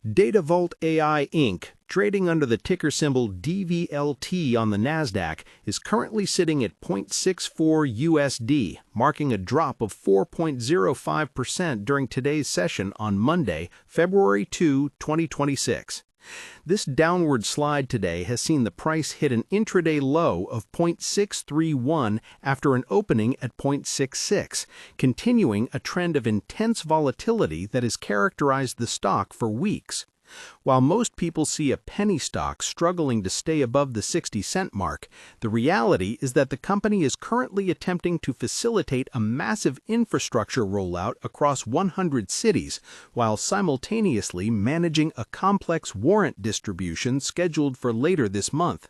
Datavault AI Inc., trading under the ticker symbol DVLT on the NASDAQ, is currently sitting at 0.64 USD, marking a drop of 4.05% during today's session on Monday, February 2, 2026. This downward slide today has seen the price hit an intraday low of 0.631 after an opening at 0.66, continuing a trend of intense volatility that has characterized the stock for weeks. While most people see a penny stock struggling to stay above the 60-cent mark, the reality is that the company is currently attempting to facilitate a massive infrastructure rollout across 100 cities while simultaneously managing a complex warrant distribution scheduled for later this month.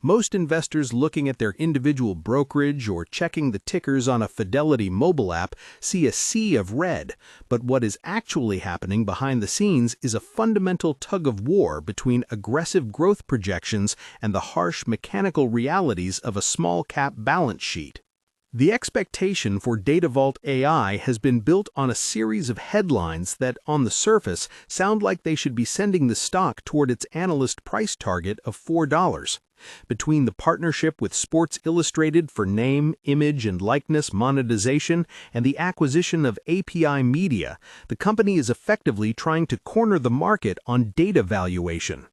Most investors looking at their individual brokerage or checking the tickers on a Fidelity mobile app see a sea of red, but what is actually happening behind the scenes is a fundamental tug-of-war between aggressive growth projections and the harsh mechanical realities of a small-cap balance sheet. The expectation for Datavault AI has been built on a series of headlines that, on the surface, sound like they should be sending the stock toward its analyst price target of $4. Between the partnership with Sports Illustrated for name, image, and likeness monetization and the acquisition of API Media, the company is effectively trying to corner the market on data valuation.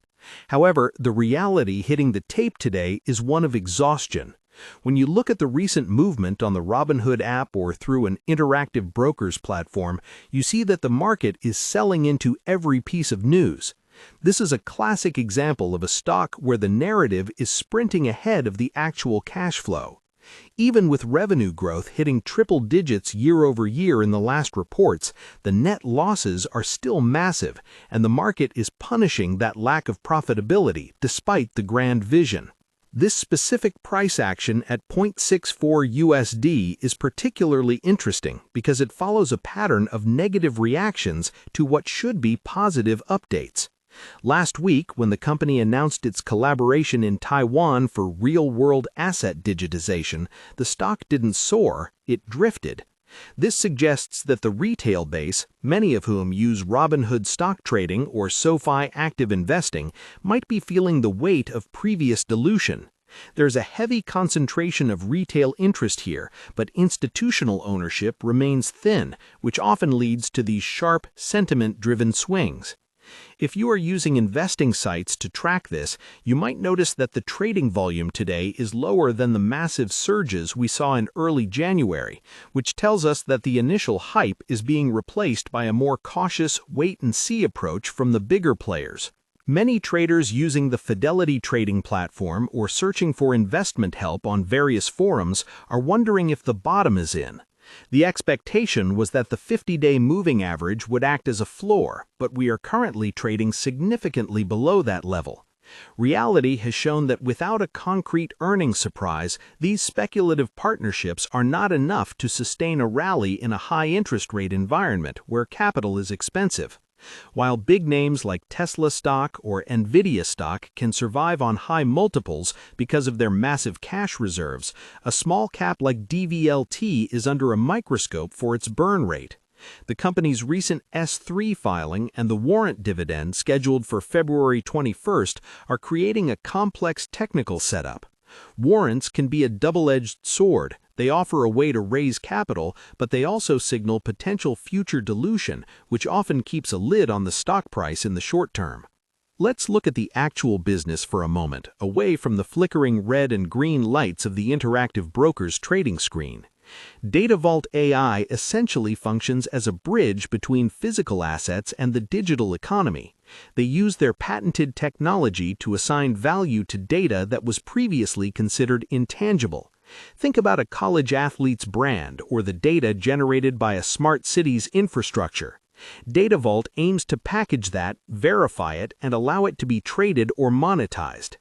However, the reality hitting the tape today is one of exhaustion. When you look at the recent movement on the Robinhood app or through an interactive brokers platform, you see that the market is selling into every piece of news. This is a classic example of a stock where the narrative is sprinting ahead of the actual cash flow. Even with revenue growth hitting triple digits year over year in the last reports, the net losses are still massive, and the market is punishing that lack of profitability despite the grand vision. This specific price action at 0.64 USD is particularly interesting because it follows a pattern of negative reactions to what should be positive updates. Last week, when the company announced its collaboration in Taiwan for real-world asset digitization, the stock didn't soar, it drifted. This suggests that the retail base, many of whom use Robinhood stock trading or SoFi active investing, might be feeling the weight of previous dilution. There's a heavy concentration of retail interest here, but institutional ownership remains thin, which often leads to these sharp, sentiment-driven swings. If you are using investing sites to track this, you might notice that the trading volume today is lower than the massive surges we saw in early January, which tells us that the initial hype is being replaced by a more cautious wait-and-see approach from the bigger players. Many traders using the Fidelity trading platform or searching for investment help on various forums are wondering if the bottom is in. The expectation was that the 50-day moving average would act as a floor, but we are currently trading significantly below that level. Reality has shown that without a concrete earnings surprise, these speculative partnerships are not enough to sustain a rally in a high-interest rate environment where capital is expensive. While big names like Tesla stock or Nvidia stock can survive on high multiples because of their massive cash reserves, a small cap like DVLT is under a microscope for its burn rate. The company's recent S3 filing and the warrant dividend scheduled for February 21st are creating a complex technical setup. Warrants can be a double-edged sword. They offer a way to raise capital, but they also signal potential future dilution, which often keeps a lid on the stock price in the short term. Let's look at the actual business for a moment, away from the flickering red and green lights of the interactive broker's trading screen. Datavault AI essentially functions as a bridge between physical assets and the digital economy. They use their patented technology to assign value to data that was previously considered intangible. Think about a college athlete's brand or the data generated by a smart city's infrastructure. Datavault aims to package that, verify it, and allow it to be traded or monetized.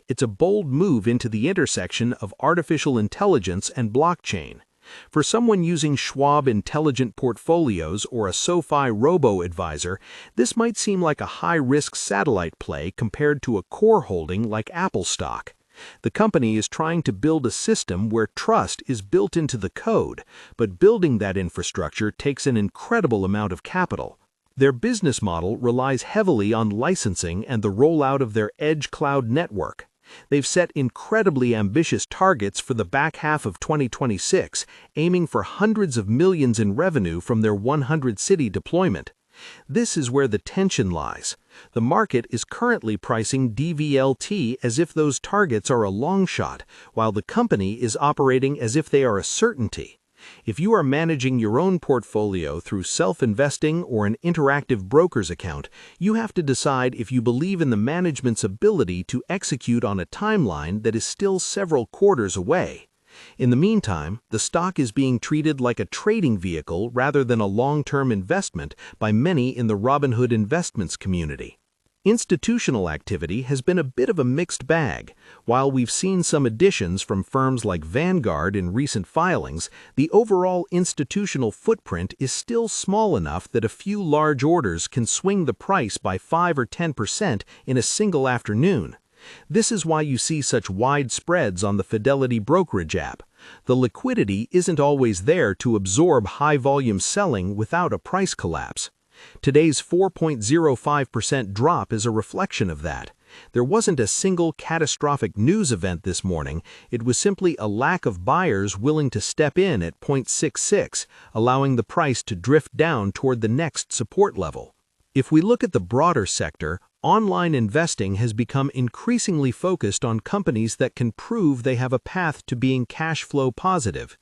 It's a bold move into the intersection of artificial intelligence and blockchain. For someone using Schwab Intelligent Portfolios or a SoFi robo-advisor, this might seem like a high-risk satellite play compared to a core holding like Apple stock. The company is trying to build a system where trust is built into the code, but building that infrastructure takes an incredible amount of capital. Their business model relies heavily on licensing and the rollout of their edge cloud network. They've set incredibly ambitious targets for the back half of 2026, aiming for hundreds of millions in revenue from their 100-city deployment. This is where the tension lies. The market is currently pricing DVLT as if those targets are a long shot, while the company is operating as if they are a certainty. If you are managing your own portfolio through self-investing or an interactive broker's account, you have to decide if you believe in the management's ability to execute on a timeline that is still several quarters away. In the meantime, the stock is being treated like a trading vehicle rather than a long-term investment by many in the Robinhood investments community. Institutional activity has been a bit of a mixed bag. While we've seen some additions from firms like Vanguard in recent filings, the overall institutional footprint is still small enough that a few large orders can swing the price by 5 or 10% in a single afternoon. This is why you see such wide spreads on the Fidelity brokerage app. The liquidity isn't always there to absorb high-volume selling without a price collapse. Today's 4.05% drop is a reflection of that. There wasn't a single catastrophic news event this morning. It was simply a lack of buyers willing to step in at 0.66, allowing the price to drift down toward the next support level. If we look at the broader sector, online investing has become increasingly focused on companies that can prove they have a path to being cash flow positive.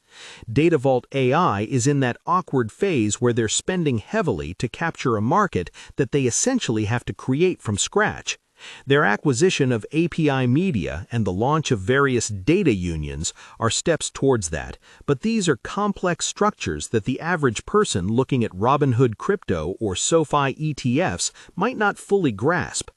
Datavault AI is in that awkward phase where they're spending heavily to capture a market that they essentially have to create from scratch. Their acquisition of API Media and the launch of various data unions are steps towards that, but these are complex structures that the average person looking at Robinhood Crypto or SoFi ETFs might not fully grasp.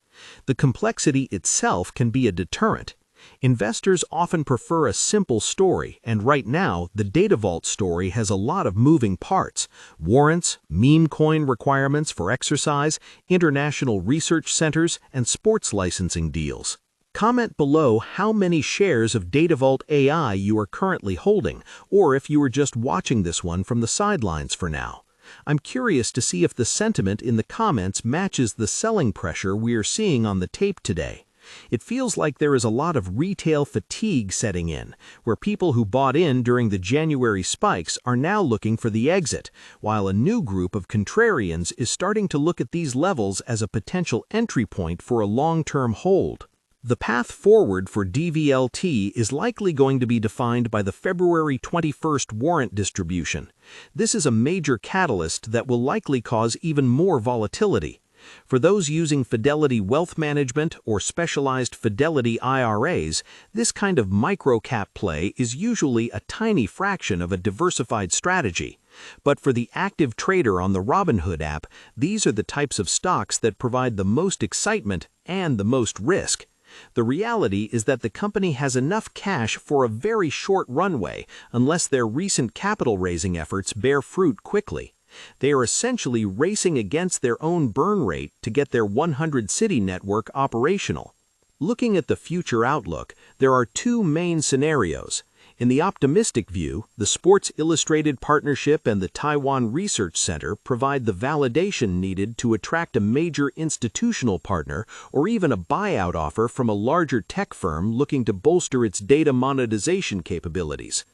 The complexity itself can be a deterrent. Investors often prefer a simple story, and right now, the Datavault story has a lot of moving parts: warrants, meme coin requirements for exercise, international research centers, and sports licensing deals. Comment below how many shares of Datavault AI you are currently holding, or if you are just watching this one from the sidelines for now. I'm curious to see if the sentiment in the comments matches the selling pressure we are seeing on the tape today. It feels like there is a lot of retail fatigue setting in, where people who bought in during the January spikes are now looking for the exit, while a new group of contrarians is starting to look at these levels as a potential entry point for a long-term hold. The path forward for DVLT is likely going to be defined by the February 21st warrant distribution. This is a major catalyst that will likely cause even more volatility. For those using Fidelity Wealth Management or specialized Fidelity IRAs, this kind of micro-cap play is usually a tiny fraction of a diversified strategy. But for the active trader on the Robinhood app, these are the types of stocks that provide the most excitement and the most risk. The reality is that the company has enough cash for a very short runway unless their recent capital-raising efforts bear fruit quickly. They are essentially racing against their own burn rate to get their 100-city network operational. Looking at the future outlook, there are two main scenarios. In the optimistic view, the Sports Illustrated Partnership and the Taiwan Research Center provide the validation needed to attract a major institutional partner or even a buyout offer from a larger tech firm looking to bolster its data monetization capabilities.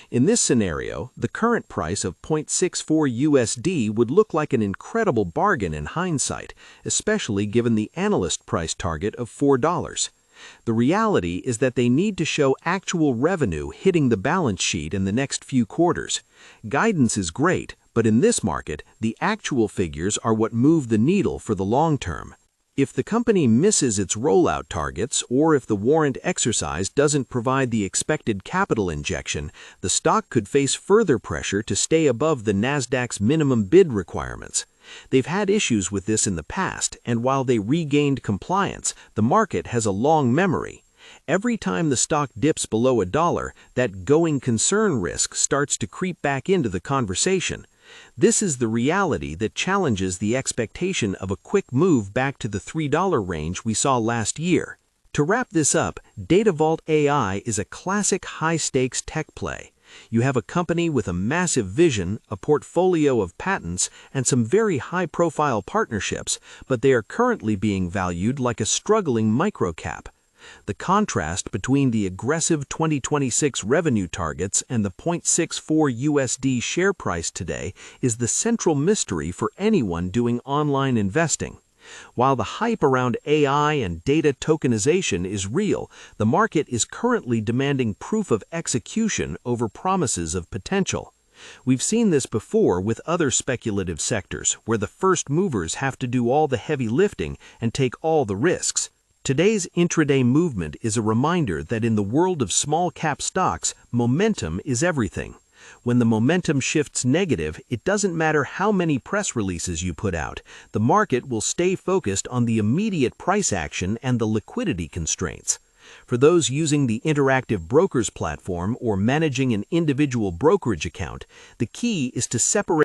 In this scenario, the current price of 0.64 USD would look like an incredible bargain in hindsight, especially given the analyst price target of $4. The reality is that they need to show actual revenue hitting the balance sheet in the next few quarters. Guidance is great, but in this market, the actual figures are what move the needle for the long term. If the company misses its rollout targets, or if the warrant exercise doesn't provide the expected capital injection, the stock could face further pressure to stay above the NASDAQ's minimum bid requirements. They've had issues with this in the past, and while they regained compliance, the market has a long memory. Every time the stock dips below $1, that going concern risk starts to creep back into the conversation. This is the reality that challenges the expectation of a quick move back to the $3 range we saw last year. To wrap this up, Datavault AI is a classic high-stakes tech play. You have a company with a massive vision, a portfolio of patents, and some very high-profile partnerships, but they are currently being valued like a struggling microcap. The contrast between the aggressive 2026 revenue targets and the 0.64 USD share price today is the central mystery for anyone doing online investing. While the hype around AI and data tokenization is real, the market is currently demanding proof of execution over promises of potential. We've seen this before with other speculative sectors, where the first movers have to do all the heavy lifting and take all the risks. Today's intraday movement is a reminder that in the world of small-cap stocks, momentum is everything. When the momentum shifts negative, it doesn't matter how many press releases you put out. The market will stay focused on the immediate price action and the liquidity constraints. For those using the Interactive Brokers platform or managing an individual brokerage account, the key is to separate